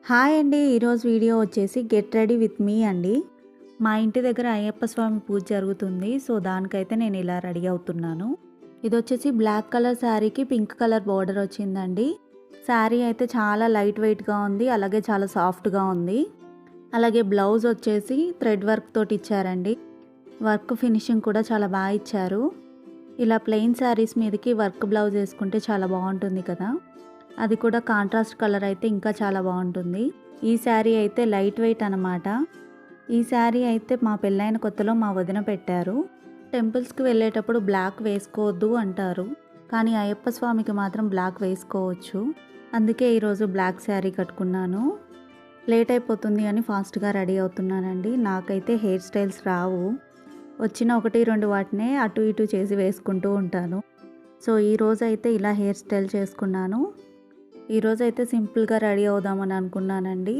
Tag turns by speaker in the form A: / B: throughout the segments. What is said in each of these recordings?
A: Hi అండి. ఈరోజు video వచ్చేసి గెట్ రెడీ విత్ మీ అండి. మా ఇంటి దగ్గర అయ్యప్ప స్వామి పూజ జరుగుతుంది. సో, దానికైతే నేను ఇలా రెడీ అవుతున్నాను. ఇదొచ్చేసి బ్లాక్ కలర్ శారీకి పింక్ కలర్ బోర్డర్ వచ్చిందండి. శారీ అయితే చాలా లైట్ వెయిట్‌గా ఉంది. అలాగే చాలా సాఫ్ట్‌గా ఉంది. అలాగే బ్లౌజ్ వచ్చేసి థ్రెడ్ వర్క్ తోటి ఇచ్చారండి. వర్క్ ఫినిషింగ్ కూడా చాలా బాగా ఇచ్చారు. ఇలా ప్లెయిన్ శారీస్ మీదకి వర్క్ బ్లౌజ్ వేసుకుంటే చాలా బాగుంటుంది కదా! అది కూడా కాంట్రాస్ట్ కలర్ అయితే ఇంకా చాలా బాగుంటుంది. ఈ శారీ అయితే లైట్ వెయిట్ అనమాట. ఈ శారీ అయితే మా పెళ్ళైన కొత్తలో మా వదిన పెట్టారు. టెంపుల్స్కి వెళ్ళేటప్పుడు బ్లాక్ వేసుకోవద్దు అంటారు, కానీ అయ్యప్ప స్వామికి మాత్రం బ్లాక్ వేసుకోవచ్చు. అందుకే ఈరోజు బ్లాక్ శారీ కట్టుకున్నాను. లేట్ అయిపోతుంది అని ఫాస్ట్గా రెడీ అవుతున్నానండి. నాకైతే హెయిర్ స్టైల్స్ రావు. వచ్చిన 1-2 వాటినే అటు ఇటు చేసి వేసుకుంటూ ఉంటాను. సో, ఈరోజైతే ఇలా హెయిర్ స్టైల్ చేసుకున్నాను. ఈరోజైతే సింపుల్గా రెడీ అవుదామని అనుకున్నానండి.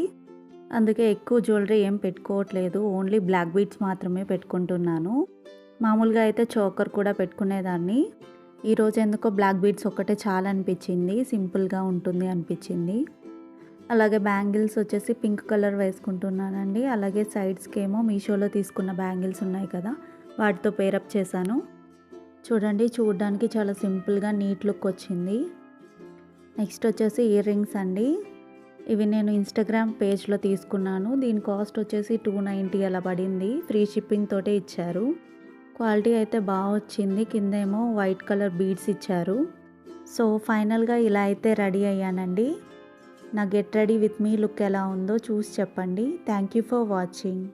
A: అందుకే ఎక్కువ జ్యువెలరీ ఏం పెట్టుకోవట్లేదు. ఓన్లీ బ్లాక్ బీడ్స్ మాత్రమే పెట్టుకుంటున్నాను. మామూలుగా అయితే చోకర్ కూడా పెట్టుకునేదాన్ని. ఈరోజు ఎందుకో బ్లాక్ బీడ్స్ ఒక్కటే చాలా అనిపించింది. సింపుల్గా ఉంటుంది అనిపించింది. అలాగే బ్యాంగిల్స్ వచ్చేసి పింక్ కలర్ వేసుకుంటున్నానండి. అలాగే సైడ్స్కి ఏమో మీషోలో తీసుకున్న బ్యాంగిల్స్ ఉన్నాయి కదా, వాటితో పేరప్ చేశాను. చూడండి, చూడడానికి చాలా సింపుల్గా నీట్ లుక్ వచ్చింది. నెక్స్ట్ వచ్చేసి ఇయర్ రింగ్స్ అండి. ఇవి నేను ఇన్స్టాగ్రామ్ పేజ్లో తీసుకున్నాను. దీని కాస్ట్ వచ్చేసి 290 అలా పడింది. ఫ్రీ షిప్పింగ్ తోటే ఇచ్చారు. క్వాలిటీ అయితే బాగా వచ్చింది. కింద ఏమో వైట్ కలర్ బీడ్స్ ఇచ్చారు. సో, ఫైనల్గా ఇలా అయితే రెడీ అయ్యానండి. నా get ready with me look ఎలా ఉందో చూసి చెప్పండి. Thank you for watching.